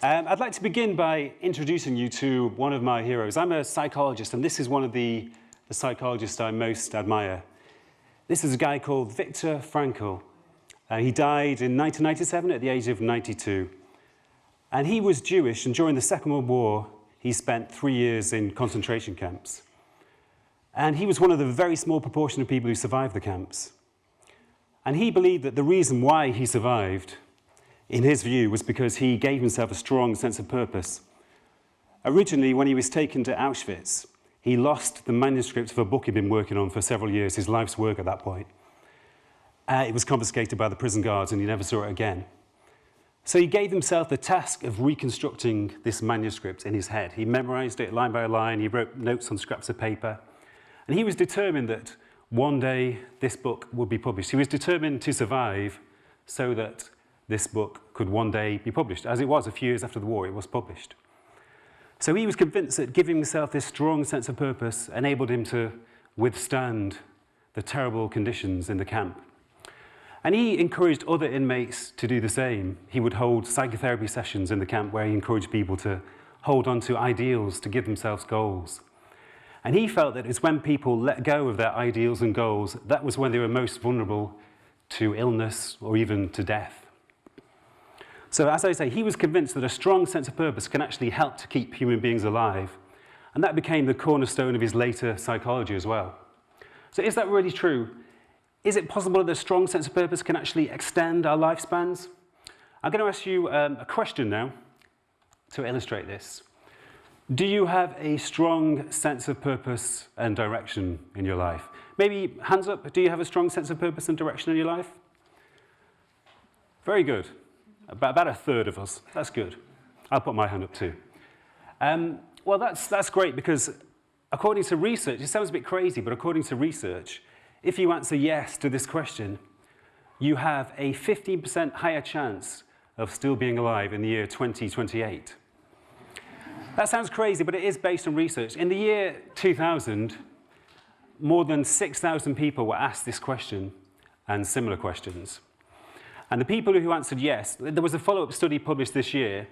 I'd like to begin by introducing you to one of my heroes. I'm a psychologist, and this is one of the psychologists I most admire. This is a guy called Viktor Frankl. He died in 1997 at the age of 92. And he was Jewish, and during the Second World War, he spent 3 years in concentration camps. And he was one of the very small proportion of people who survived the camps. And he believed that the reason why he survived, in his view, was because he gave himself a strong sense of purpose. Originally, when he was taken to Auschwitz, he lost the manuscript of a book he'd been working on for several years, his life's work at that point. It was confiscated by the prison guards, and he never saw it again. So he gave himself the task of reconstructing this manuscript in his head. He memorized it line by line, he wrote notes on scraps of paper, and he was determined that one day this book would be published. He was determined to survive so that this book could one day be published. As it was, a few years after the war, it was published. So he was convinced that giving himself this strong sense of purpose enabled him to withstand the terrible conditions in the camp. And he encouraged other inmates to do the same. He would hold psychotherapy sessions in the camp where he encouraged people to hold on to ideals, to give themselves goals. And he felt that it's when people let go of their ideals and goals, that was when they were most vulnerable to illness or even to death. So as I say, he was convinced that a strong sense of purpose can actually help to keep human beings alive. And that became the cornerstone of his later psychology as well. So is that really true? Is it possible that a strong sense of purpose can actually extend our lifespans? I'm going to ask you a question now to illustrate this. Do you have a strong sense of purpose and direction in your life? Maybe hands up, do you have a strong sense of purpose and direction in your life? Very good. About a third of us. That's good. I'll put my hand up too. Well, that's great because according to research, it sounds a bit crazy, but according to research, if you answer yes to this question, you have a 15% higher chance of still being alive in the year 2028. That sounds crazy, but it is based on research. In the year 2000, more than 6,000 people were asked this question and similar questions. And the people who answered yes, there was a follow-up study published this year,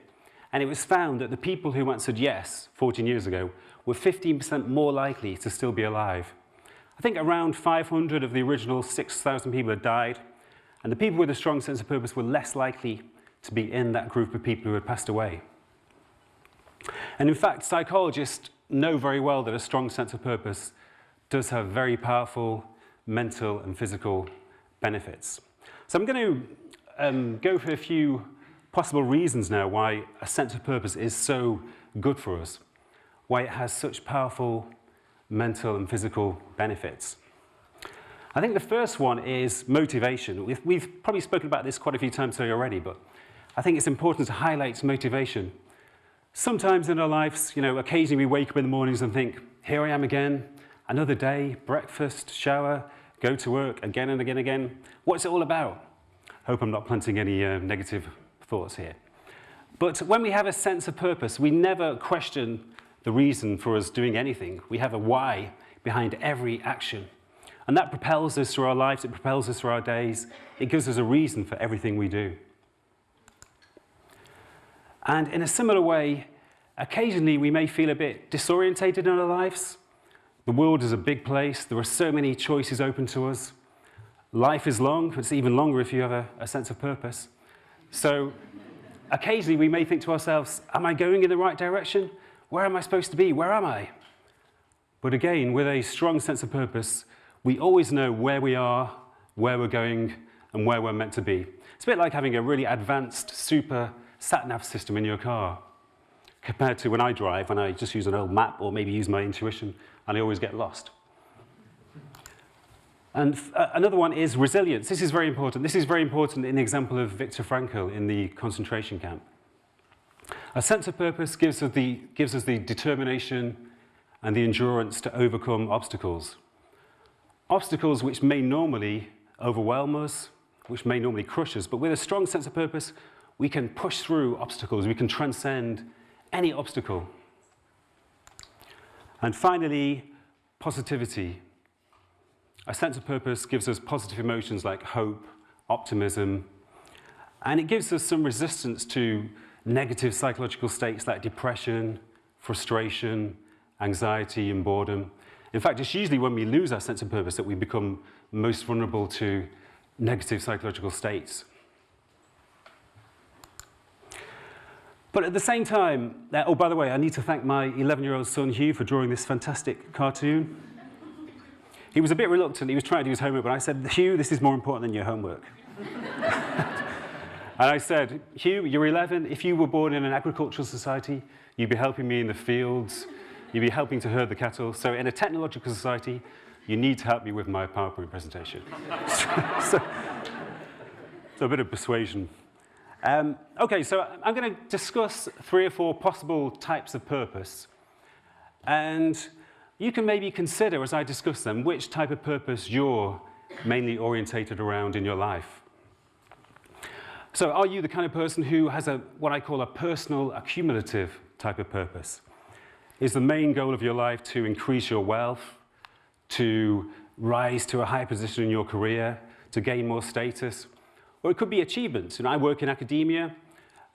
and it was found that the people who answered yes 14 years ago were 15% more likely to still be alive. I think around 500 of the original 6,000 people had died, and the people with a strong sense of purpose were less likely to be in that group of people who had passed away. And in fact, psychologists know very well that a strong sense of purpose does have very powerful mental and physical benefits. So I'm going to go for a few possible reasons now why a sense of purpose is so good for us, why it has such powerful mental and physical benefits. I think the first one is motivation. We've probably spoken about this quite a few times today already, but I think it's important to highlight motivation. Sometimes in our lives, occasionally we wake up in the mornings and think, here I am again, another day, breakfast, shower, go to work again and again and again. What's it all about? Hope I'm not planting any negative thoughts here. But when we have a sense of purpose, we never question the reason for us doing anything. We have a why behind every action. And that propels us through our lives, it propels us through our days, it gives us a reason for everything we do. And in a similar way, occasionally we may feel a bit disorientated in our lives. The world is a big place, there are so many choices open to us. Life is long, but it's even longer if you have a sense of purpose. So occasionally we may think to ourselves, am I going in the right direction? Where am I supposed to be? Where am I? But again, with a strong sense of purpose, we always know where we are, where we're going, and where we're meant to be. It's a bit like having a really advanced, super sat-nav system in your car, compared to when I drive, and I just use an old map or maybe use my intuition, and I always get lost. And another one is resilience. This is very important. This is very important in the example of Viktor Frankl in the concentration camp. A sense of purpose gives us the determination and the endurance to overcome obstacles. Obstacles which may normally overwhelm us, which may normally crush us, but with a strong sense of purpose, we can push through obstacles, we can transcend any obstacle. And finally, positivity. A sense of purpose gives us positive emotions like hope, optimism, and it gives us some resistance to negative psychological states like depression, frustration, anxiety, and boredom. In fact, it's usually when we lose our sense of purpose that we become most vulnerable to negative psychological states. But at the same time, oh, by the way, I need to thank my 11-year-old son, Hugh, for drawing this fantastic cartoon. He was a bit reluctant. He was trying to do his homework, but I said, Hugh, this is more important than your homework. And I said, Hugh, you're 11. If you were born in an agricultural society, you'd be helping me in the fields. You'd be helping to herd the cattle. So in a technological society, you need to help me with my PowerPoint presentation. so a bit of persuasion. Okay, so I'm going to discuss 3 or 4 possible types of purpose. And you can maybe consider, as I discuss them, which type of purpose you're mainly orientated around in your life. So are you the kind of person who has what I call a personal accumulative type of purpose? Is the main goal of your life to increase your wealth, to rise to a high position in your career, to gain more status? Or it could be achievements. I work in academia,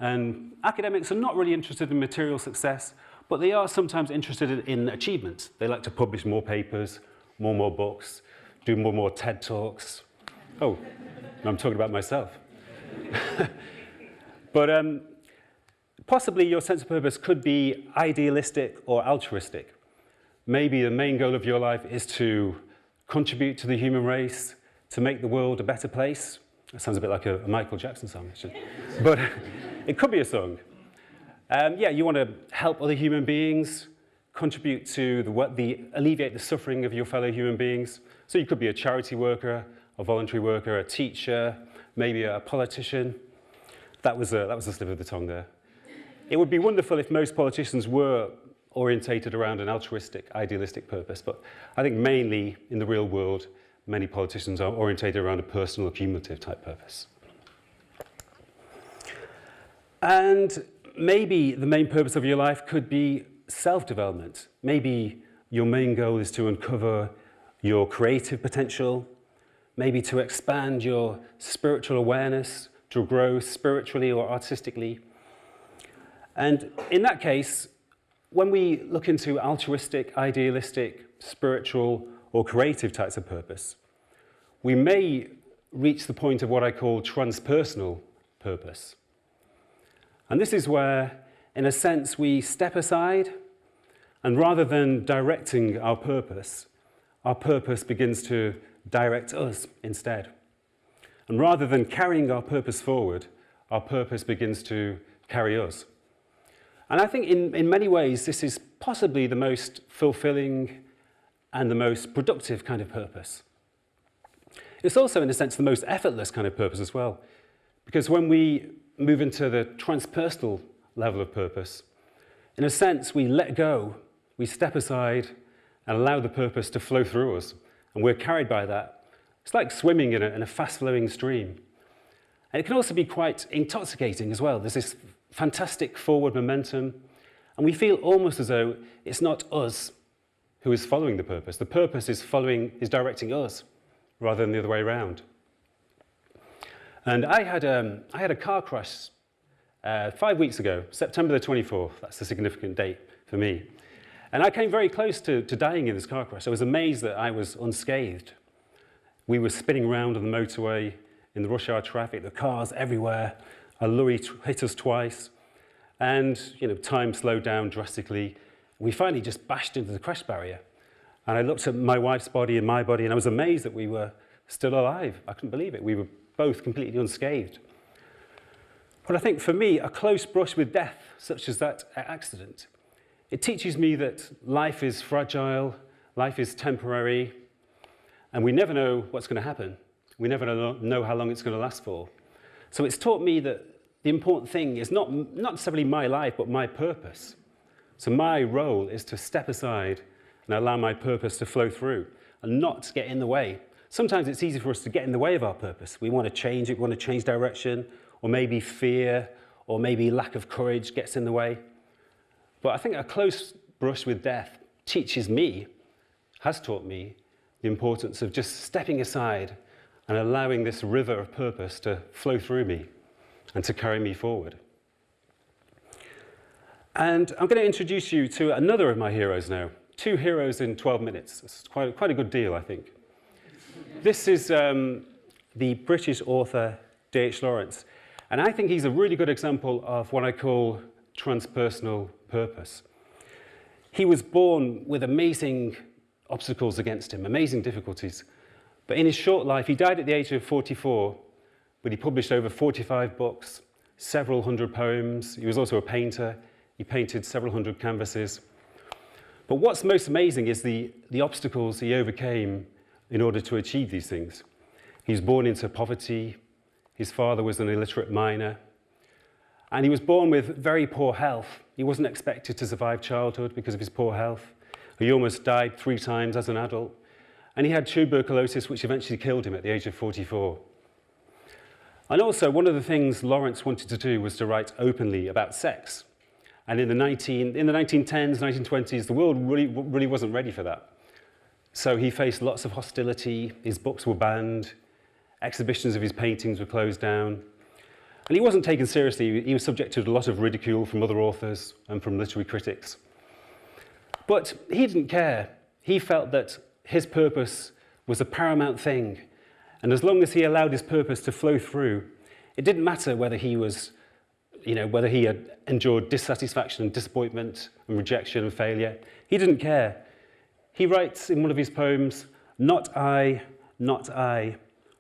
and academics are not really interested in material success, but they are sometimes interested in achievements. They like to publish more papers, more books, do more TED Talks. Oh, I'm talking about myself. But possibly your sense of purpose could be idealistic or altruistic. Maybe the main goal of your life is to contribute to the human race, to make the world a better place. That sounds a bit like a Michael Jackson song, actually. But it could be a song. Yeah, you want to help other human beings, contribute to alleviate the suffering of your fellow human beings. So you could be a charity worker, a voluntary worker, a teacher, maybe a politician. That was a slip of the tongue there. It would be wonderful if most politicians were orientated around an altruistic, idealistic purpose, but I think mainly in the real world, many politicians are orientated around a personal, accumulative type purpose. And maybe the main purpose of your life could be self-development. Maybe your main goal is to uncover your creative potential, maybe to expand your spiritual awareness, to grow spiritually or artistically. And in that case, when we look into altruistic, idealistic, spiritual, or creative types of purpose, we may reach the point of what I call transpersonal purpose. And this is where, in a sense, we step aside, and rather than directing our purpose begins to direct us instead. And rather than carrying our purpose forward, our purpose begins to carry us. And I think in many ways, this is possibly the most fulfilling and the most productive kind of purpose. It's also, in a sense, the most effortless kind of purpose as well. Because when we move into the transpersonal level of purpose, in a sense, we let go, we step aside, and allow the purpose to flow through us. And we're carried by that. It's like swimming in a fast-flowing stream. And it can also be quite intoxicating as well. There's this fantastic forward momentum, and we feel almost as though it's not us who is following the purpose. The purpose is directing us, rather than the other way around. And I had a car crash 5 weeks ago, September the 24th. That's the significant date for me. And I came very close to dying in this car crash. I was amazed that I was unscathed. We were spinning around on the motorway in the rush hour traffic, the cars everywhere. A lorry hit us twice, and time slowed down drastically. We finally just bashed into the crash barrier. And I looked at my wife's body and my body, and I was amazed that we were still alive. I couldn't believe it. We were both completely unscathed. But I think for me, a close brush with death, such as that accident, it teaches me that life is fragile, life is temporary, and we never know what's going to happen. We never know how long it's going to last for. So it's taught me that the important thing is not necessarily my life, but my purpose. So my role is to step aside and allow my purpose to flow through and not get in the way. Sometimes it's easy for us to get in the way of our purpose. We want to change it, we want to change direction, or maybe fear, or maybe lack of courage gets in the way. But I think a close brush with death has taught me the importance of just stepping aside and allowing this river of purpose to flow through me and to carry me forward. And I'm going to introduce you to another of my heroes now. 2 heroes in 12 minutes. It's quite a good deal, I think. This is the British author D.H. Lawrence. And I think he's a really good example of what I call transpersonal purpose. He was born with amazing obstacles against him, amazing difficulties. But in his short life, he died at the age of 44, but he published over 45 books, several hundred poems. He was also a painter. He painted several hundred canvases. But what's most amazing is the obstacles he overcame in order to achieve these things. He was born into poverty. His father was an illiterate miner. And he was born with very poor health. He wasn't expected to survive childhood because of his poor health. He almost died 3 times as an adult. And he had tuberculosis, which eventually killed him at the age of 44. And also, one of the things Lawrence wanted to do was to write openly about sex. And in the 1910s, 1920s, the world really wasn't ready for that. So he faced lots of hostility. His books were banned. Exhibitions of his paintings were closed down. And he wasn't taken seriously. He was subjected to a lot of ridicule from other authors and from literary critics. But he didn't care. He felt that his purpose was a paramount thing. And as long as he allowed his purpose to flow through, it didn't matter whether he was, whether he had endured dissatisfaction and disappointment and rejection and failure. He didn't care. He writes in one of his poems, not I,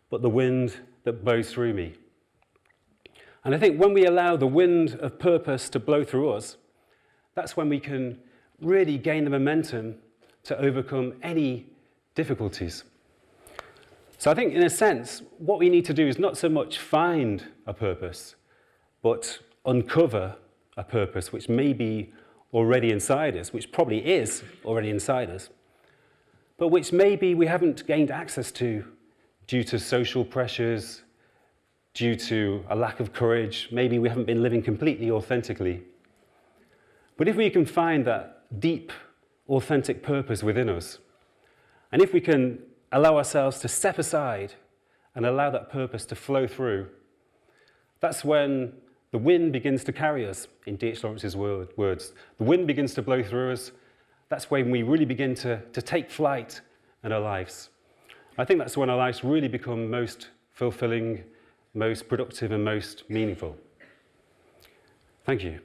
but the wind that blows through me. And I think when we allow the wind of purpose to blow through us, that's when we can really gain the momentum to overcome any difficulties. So I think, in a sense, what we need to do is not so much find a purpose, but uncover a purpose which may be already inside us, which probably is already inside us, but which maybe we haven't gained access to due to social pressures, due to a lack of courage. Maybe we haven't been living completely authentically. But if we can find that deep, authentic purpose within us, and if we can allow ourselves to step aside and allow that purpose to flow through, that's when the wind begins to carry us, in D.H. Lawrence's words. The wind begins to blow through us. That's when we really begin to take flight in our lives. I think that's when our lives really become most fulfilling, most productive, and most meaningful. Thank you.